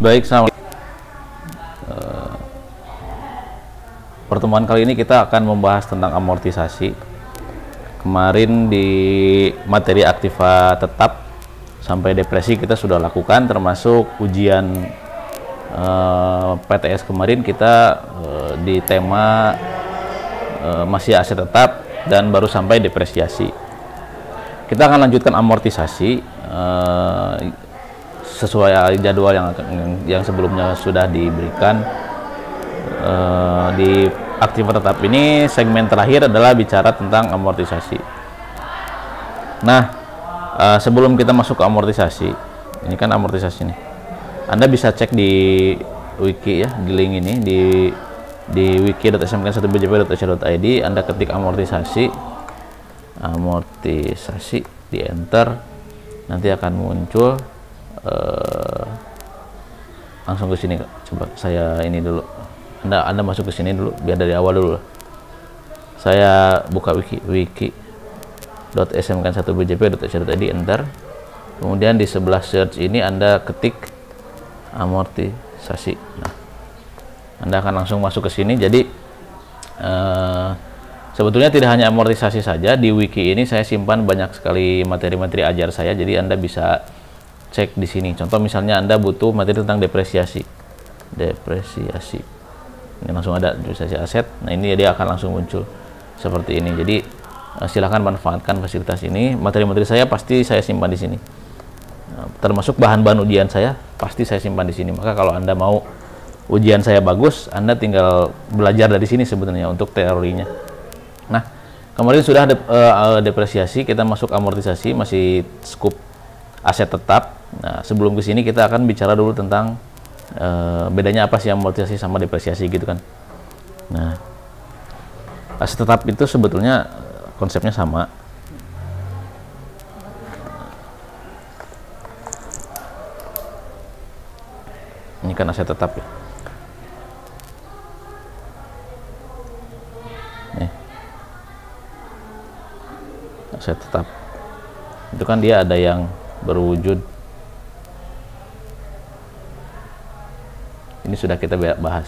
Baik, pertemuan kali ini kita akan membahas tentang amortisasi. Kemarin di materi aktiva tetap sampai depresi kita sudah lakukan, termasuk ujian PTS kemarin kita di tema masih aset tetap dan baru sampai depresiasi. Kita akan lanjutkan amortisasi sesuai jadwal yang sebelumnya sudah diberikan. Di aktiva tetap ini segmen terakhir adalah bicara tentang amortisasi. Nah, sebelum kita masuk ke amortisasi, ini kan amortisasi nih. Anda bisa cek di wiki ya, di link ini di wiki.smk1bjp.ac.id. Anda ketik amortisasi di enter, nanti akan muncul. Langsung ke sini. Coba saya ini dulu. Anda masuk ke sini dulu, biar dari awal dulu. Saya buka wiki.smk1bjp.ac.id, enter. Kemudian di sebelah search ini Anda ketik amortisasi. Nah, Anda akan langsung masuk ke sini. Jadi sebetulnya tidak hanya amortisasi saja, di wiki ini saya simpan banyak sekali materi-materi ajar saya. Jadi Anda bisa cek di sini. Contoh misalnya Anda butuh materi tentang depresiasi. Ini langsung ada depresiasi aset. Nah, ini dia akan langsung muncul seperti ini. Jadi silahkan manfaatkan fasilitas ini. Materi-materi saya pasti saya simpan di sini. Termasuk bahan-bahan ujian saya pasti saya simpan di sini. Maka kalau Anda mau ujian saya bagus, Anda tinggal belajar dari sini sebetulnya untuk teorinya. Nah, kemarin sudah depresiasi, kita masuk amortisasi, masih skup aset tetap. Nah, sebelum ke sini kita akan bicara dulu tentang bedanya apa sih amortisasi sama depresiasi gitu kan. Nah, aset tetap itu sebetulnya konsepnya sama. Ini kan aset tetap ya. Nih. Aset tetap. Itu kan dia ada yang berwujud. Ini sudah kita bahas.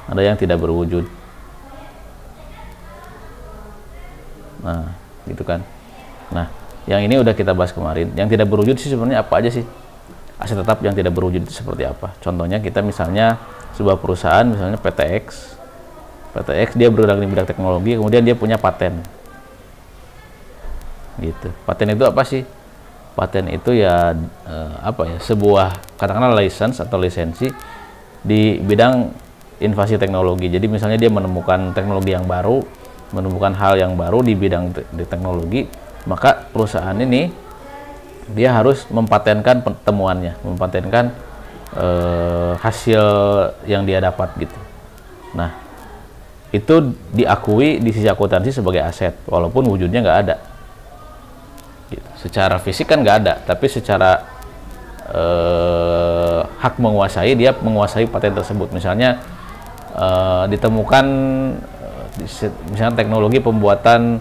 Ada yang tidak berwujud. Nah, gitu kan. Nah, yang ini udah kita bahas kemarin. Yang tidak berwujud sih sebenarnya apa aja sih? Aset tetap yang tidak berwujud itu seperti apa? Contohnya kita misalnya sebuah perusahaan, misalnya PTX. PTX dia bergerak di bidang teknologi, kemudian dia punya paten. Gitu. Paten itu apa sih? Paten itu ya sebuah katakanlah license atau lisensi di bidang invasi teknologi. Jadi misalnya dia menemukan teknologi yang baru, menemukan hal yang baru di bidang teknologi, maka perusahaan ini dia harus mempatenkan temuannya, mempatenkan hasil yang dia dapat gitu. Nah, itu diakui di sisi akuntansi sebagai aset, walaupun wujudnya nggak ada. Gitu. Secara fisik kan nggak ada, tapi secara hak menguasai, dia menguasai paten tersebut. Misalnya ditemukan misalnya teknologi pembuatan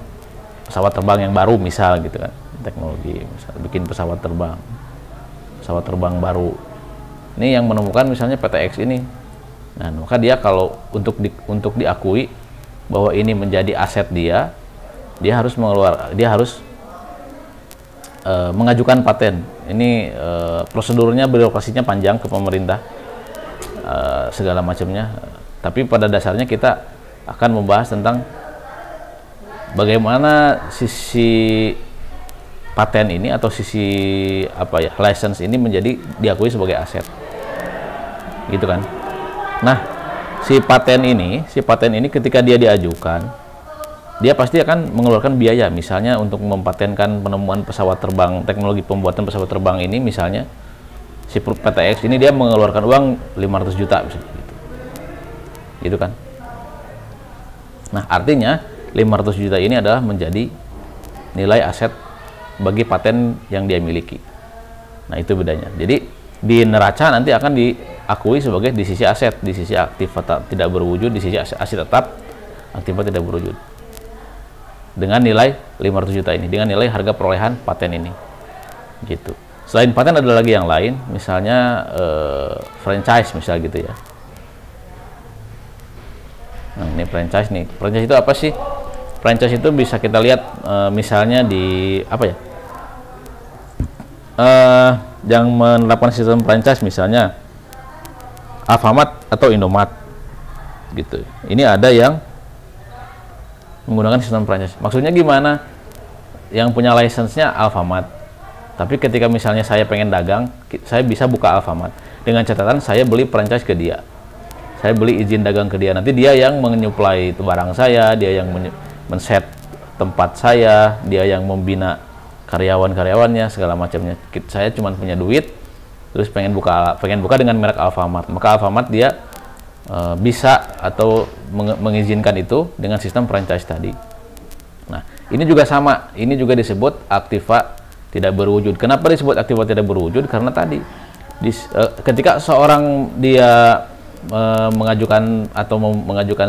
pesawat terbang yang baru, misal gitu kan, teknologi misal bikin pesawat terbang baru. Ini yang menemukan misalnya PTX ini. Nah, maka dia kalau untuk diakui bahwa ini menjadi aset dia harus mengajukan paten. Ini prosedurnya, birokrasinya panjang ke pemerintah, segala macamnya. Tapi pada dasarnya kita akan membahas tentang bagaimana sisi paten ini atau sisi license ini menjadi diakui sebagai aset, gitu kan. Nah, si paten ini ketika dia diajukan, dia pasti akan mengeluarkan biaya. Misalnya untuk mempatenkan penemuan pesawat terbang, teknologi pembuatan pesawat terbang ini, misalnya si PTX ini dia mengeluarkan uang 500 juta misalnya, gitu kan. Nah, artinya 500 juta ini adalah menjadi nilai aset bagi paten yang dia miliki. Nah, itu bedanya. Jadi di neraca nanti akan diakui sebagai di sisi aset, di sisi aktiva tidak berwujud, di sisi aset tetap, aktiva tidak berwujud. Dengan nilai 500 juta ini, dengan nilai harga perolehan paten ini. Gitu. Selain paten ada lagi yang lain, misalnya franchise misal gitu ya. Nah, ini franchise nih. Franchise itu apa sih? Franchise itu bisa kita lihat misalnya di apa ya? Yang menerapkan sistem franchise misalnya Alfamart atau Indomart gitu. Ini ada yang menggunakan sistem franchise. Maksudnya gimana? Yang punya license-nya Alfamart. Tapi ketika misalnya saya pengen dagang, saya bisa buka Alfamart. Dengan catatan saya beli franchise ke dia. Saya beli izin dagang ke dia. Nanti dia yang menyuplai barang saya, dia yang men-set tempat saya, dia yang membina karyawan-karyawannya, segala macamnya. Saya cuma punya duit, terus pengen buka dengan merek Alfamart. Maka Alfamart dia bisa atau mengizinkan itu dengan sistem franchise tadi. Nah, ini juga sama. Ini juga disebut aktiva tidak berwujud. Kenapa disebut aktiva tidak berwujud? Karena tadi ketika seorang dia mengajukan atau mengajukan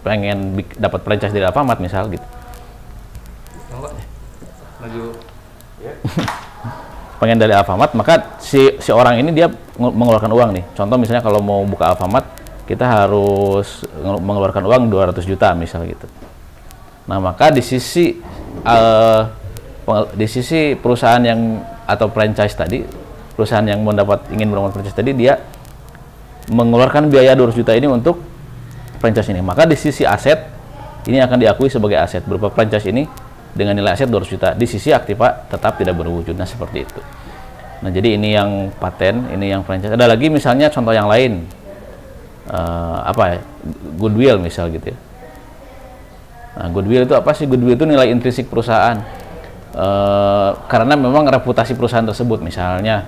pengen dapat franchise dari Alfamart misal gitu. Pengen dari Alfamart, maka si orang ini dia mengeluarkan uang nih. Contoh misalnya kalau mau buka Alfamart, kita harus mengeluarkan uang 200 juta misal gitu. Nah, maka di sisi perusahaan yang atau franchise tadi, perusahaan yang ingin mendapatkan franchise tadi, dia mengeluarkan biaya 200 juta ini untuk franchise ini. Maka di sisi aset ini akan diakui sebagai aset berupa franchise ini dengan nilai aset 200 juta. Di sisi aktiva tetap tidak berwujud. Nah, seperti itu. Nah, jadi ini yang paten, ini yang franchise. Ada lagi misalnya contoh yang lain. Apa ya? Goodwill misal gitu ya. Nah, goodwill itu apa sih? Goodwill itu nilai intrinsik perusahaan. Karena memang reputasi perusahaan tersebut, misalnya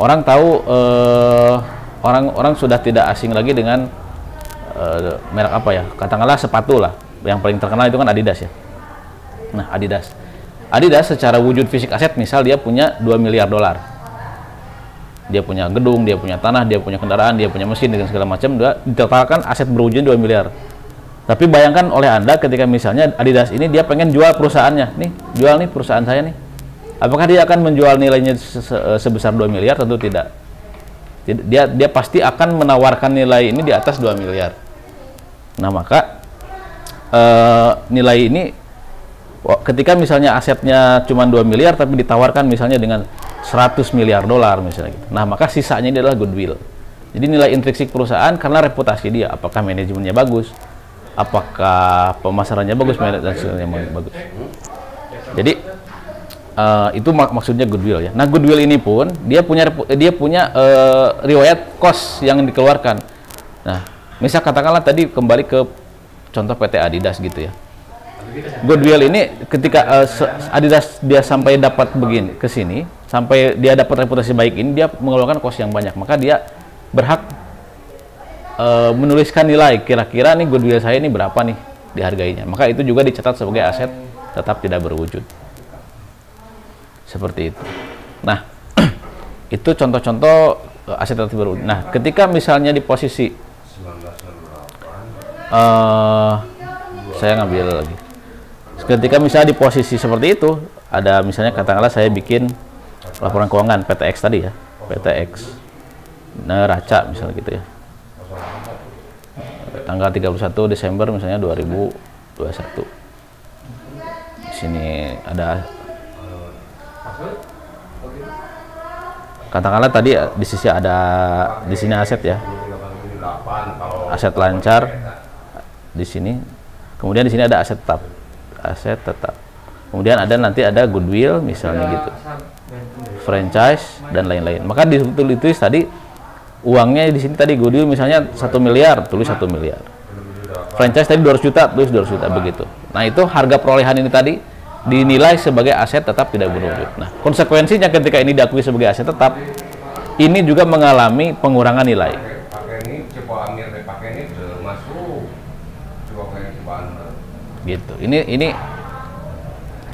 orang tahu, orang sudah tidak asing lagi dengan merek apa ya, katakanlah sepatu lah, yang paling terkenal itu kan Adidas ya. Nah, Adidas secara wujud fisik aset, misal dia punya 2 miliar dolar, dia punya gedung, dia punya tanah, dia punya kendaraan, dia punya mesin dengan segala macam, dia ditotalkan aset berwujud 2 miliar. Tapi bayangkan oleh Anda ketika misalnya Adidas ini dia pengen jual perusahaannya, nih jual nih perusahaan saya nih, apakah dia akan menjual nilainya sebesar 2 miliar? Tentu tidak. Dia pasti akan menawarkan nilai ini di atas 2 miliar. Nah, maka nilai ini ketika misalnya asetnya cuma 2 miliar tapi ditawarkan misalnya dengan 100 miliar dolar misalnya gitu. Nah, maka sisanya ini adalah goodwill. Jadi nilai intrinsik perusahaan karena reputasi dia, apakah manajemennya bagus, apakah pemasarannya bagus, dan sebagainya bagus. Jadi itu maksudnya goodwill ya. Nah, goodwill ini pun dia punya riwayat cost yang dikeluarkan. Nah, misal katakanlah tadi kembali ke contoh PT Adidas gitu ya. Goodwill ini ketika Adidas dia sampai dapat begini ke sini, sampai dia dapat reputasi baik ini, dia mengeluarkan cost yang banyak, maka dia berhak menuliskan nilai kira-kira nih goodwill saya ini berapa nih dihargainya. Maka itu juga dicatat sebagai aset tetap tidak berwujud. Seperti itu. Nah, itu contoh-contoh aset tetap berwujud. Nah, ketika misalnya di posisi saya ngambil lagi. Ketika misalnya di posisi seperti itu, ada misalnya katakanlah saya bikin laporan keuangan PTX tadi ya, PTX neraca misalnya gitu ya. Tanggal 31 Desember misalnya 2021. Di sini ada katakanlah tadi di sisi aset ya. Aset lancar di sini. Kemudian di sini ada aset tetap. Aset tetap. Kemudian nanti ada goodwill misalnya gitu. Franchise dan lain-lain. Maka ditulis tadi uangnya di sini tadi goodwill misalnya 1 miliar, tulis 1 miliar. Franchise tadi 200 juta, tulis 200 juta begitu. Nah, itu harga perolehan ini tadi dinilai sebagai aset tetap tidak berwujud. Nah, konsekuensinya ketika ini diakui sebagai aset tetap, ini juga mengalami pengurangan nilai. Gitu. Ini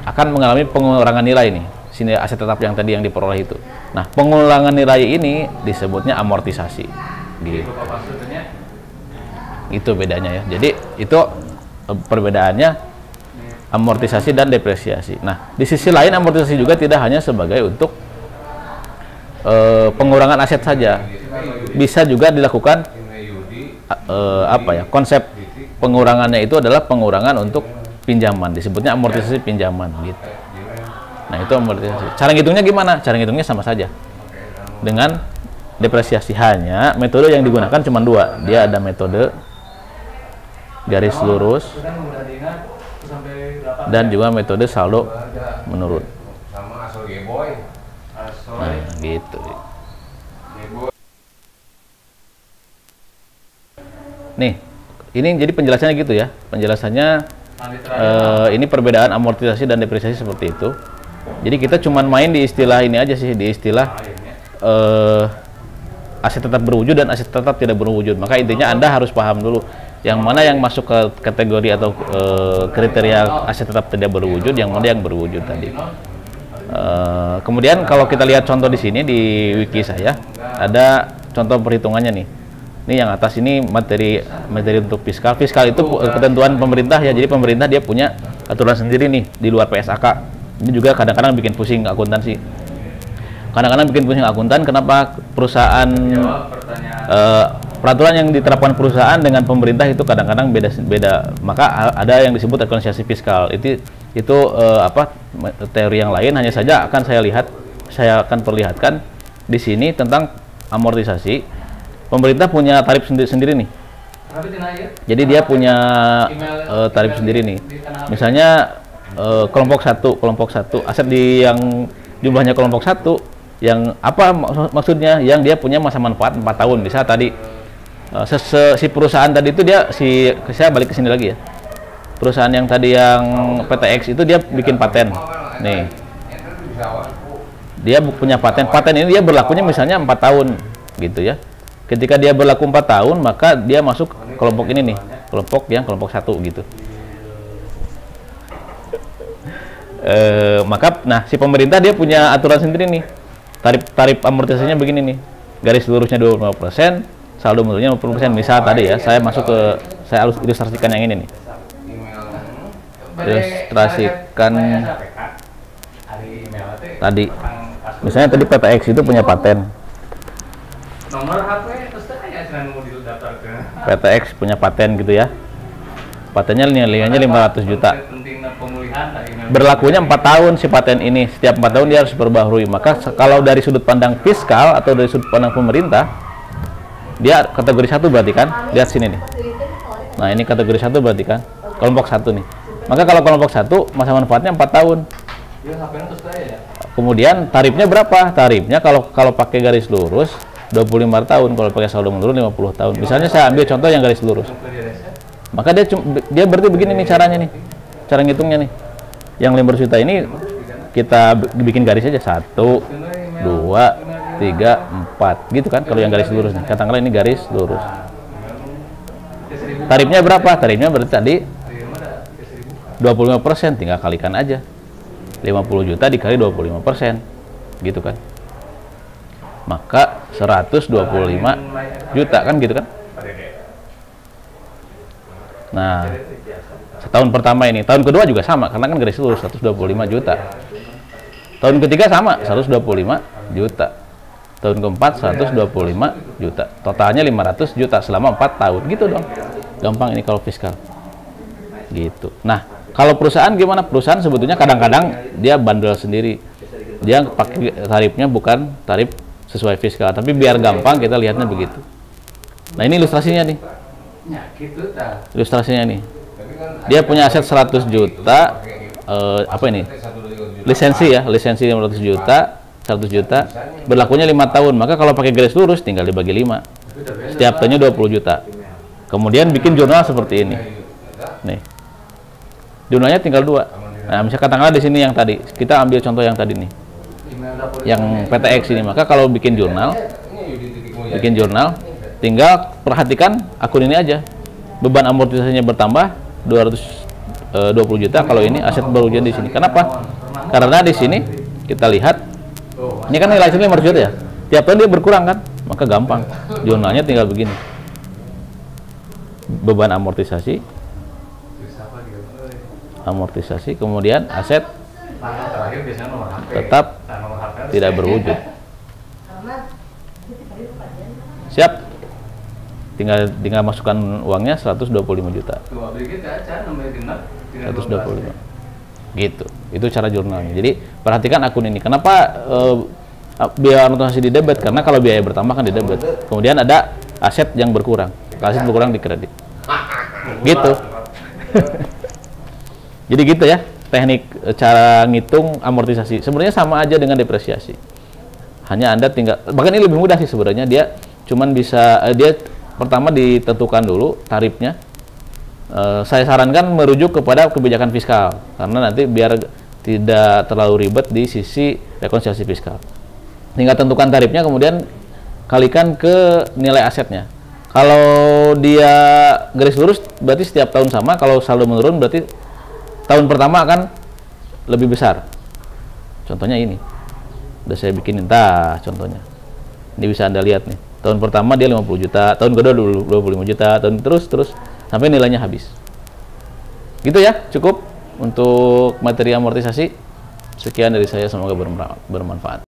akan mengalami pengurangan nilai nih. Sini aset tetap yang tadi yang diperoleh itu. Nah, pengulangan nilai ini disebutnya amortisasi. Gitu. Itu bedanya ya. Jadi itu perbedaannya amortisasi dan depresiasi. Nah, di sisi lain amortisasi juga tidak hanya sebagai untuk pengurangan aset saja. bisa juga dilakukan apa ya, konsep pengurangannya itu adalah pengurangan untuk pinjaman, disebutnya amortisasi pinjaman gitu. Nah itu amortisasi. Cara ngitungnya gimana? Cara ngitungnya sama saja dengan depresiasi, hanya metode yang digunakan cuma dua. Dia ada metode garis lurus dan juga metode saldo menurun. Nah gitu. Nih, ini jadi penjelasannya gitu ya. Penjelasannya ini perbedaan amortisasi dan depresiasi seperti itu. Jadi kita cuman main di istilah ini aja sih, di istilah aset tetap berwujud dan aset tetap tidak berwujud. Maka intinya Anda harus paham dulu yang mana yang masuk ke kategori atau kriteria aset tetap tidak berwujud, yang mana yang berwujud tadi. Kemudian kalau kita lihat contoh di sini di wiki saya, ada contoh perhitungannya nih. Ini yang atas ini materi untuk fiskal. Fiskal itu ketentuan pemerintah ya. Jadi pemerintah dia punya aturan sendiri nih di luar PSAK. Ini juga kadang-kadang bikin pusing akuntansi. Kadang-kadang bikin pusing akuntan. Kenapa perusahaan peraturan yang diterapkan perusahaan dengan pemerintah itu kadang-kadang beda. Maka ada yang disebut rekonsiliasi fiskal. Itu apa teori yang lain. Hanya saja saya akan perlihatkan di sini tentang amortisasi. Pemerintah punya tarif sendiri nih. Jadi dia punya tarif sendiri nih. Misalnya kelompok satu aset yang jumlahnya kelompok satu, yang apa maksudnya? Yang dia punya masa manfaat 4 tahun. Bisa tadi si perusahaan tadi itu saya balik ke sini lagi ya. Perusahaan yang tadi yang PTX itu dia bikin paten. Nih. Dia punya paten. Paten ini dia berlakunya misalnya 4 tahun gitu ya. Ketika dia berlaku 4 tahun, maka dia masuk kelompok ini nih, kelompok 1 gitu. Nah si pemerintah dia punya aturan sendiri nih. Tarif amortisasinya begini nih. Garis lurusnya 25%, saldo menurunnya 50%. Misal tadi ya, saya harus ilustrasikan yang ini nih. Ilustrasikan tadi. Misalnya tadi PTX itu punya paten. Nomor HP terus kayak modul daftar ke PTX punya paten gitu ya. Patennya nilainya 500 juta. Berlakunya 4 tahun si paten ini. Setiap 4 tahun dia harus diperbaharui. Maka kalau dari sudut pandang fiskal atau dari sudut pandang pemerintah, dia kategori 1 berarti kan? Lihat sini nih. Nah, ini kategori 1 berarti kan? Kelompok 1 nih. Maka kalau kelompok 1 masa manfaatnya 4 tahun. Kemudian tarifnya berapa? Tarifnya kalau pakai garis lurus 25 tahun, kalau pakai saldo menurun 50 tahun. Misalnya saya ambil contoh yang garis lurus. Maka dia berarti begini nih caranya nih. Cara ngitungnya nih. Yang 500 juta ini kita bikin garis aja 1, 2, 3, 4 gitu kan kalau yang garis lurus nih. Katakanlah ini garis lurus. Tarifnya berapa? Tarifnya berarti tadi 25%, tinggal kalikan aja. 50 juta dikali 25%. Gitu kan. Maka 125 juta kan gitu kan. Nah, setahun pertama ini, tahun kedua juga sama karena kan garis lurus 125 juta. Tahun ketiga sama 125 juta. Tahun keempat 125 juta. Totalnya 500 juta selama 4 tahun gitu dong. Gampang ini kalau fiskal. Gitu. Nah, kalau perusahaan gimana? Perusahaan sebetulnya kadang-kadang dia bandel sendiri. Dia pakai tarifnya bukan tarif sesuai fiskal, tapi biar gampang kita lihatnya begitu. Nah ini ilustrasinya nih. Ilustrasinya nih. Dia punya aset 100 juta, apa ini? Lisensi ya, lisensi 500 juta, 100 juta, berlakunya 5 tahun. Maka kalau pakai garis lurus tinggal dibagi 5. Setiap tahunnya 20 juta. Kemudian bikin jurnal seperti ini. Nih. Jurnalnya tinggal 2. Nah, misalnya katakanlah di sini yang tadi, kita ambil contoh yang tadi nih. Yang PTX ini, maka kalau bikin jurnal tinggal perhatikan akun ini aja, beban amortisasinya bertambah 220 juta kalau ini aset berwujud di sini. Kenapa? Karena di sini kita lihat ini kan nilai sini 500 juta ya, tiap tahun dia berkurang kan, maka gampang jurnalnya tinggal begini, beban amortisasi kemudian aset tetap tidak berwujud Siap. Tinggal masukkan uangnya 125 juta. 125. Gitu. Itu cara jurnalnya. Jadi perhatikan akun ini. Kenapa biaya amortisasi di debit? Karena kalau biaya bertambah kan di debit. Kemudian ada aset yang berkurang. Aset berkurang di kredit. Gitu. Jadi gitu ya teknik cara ngitung amortisasi. Sebenarnya sama aja dengan depresiasi. Hanya Anda tinggal, bahkan ini lebih mudah sih sebenarnya. Dia cuman bisa dia pertama ditentukan dulu tarifnya. Saya sarankan merujuk kepada kebijakan fiskal karena nanti biar tidak terlalu ribet di sisi rekonsiliasi fiskal. Tinggal tentukan tarifnya, kemudian kalikan ke nilai asetnya. Kalau dia garis lurus berarti setiap tahun sama, kalau saldo menurun berarti tahun pertama akan lebih besar. Contohnya ini. Udah saya bikinin contohnya. Ini bisa Anda lihat nih. Tahun pertama dia 50 juta, tahun kedua 25 juta, tahun terus sampai nilainya habis. Gitu ya, cukup untuk materi amortisasi. Sekian dari saya, semoga bermanfaat.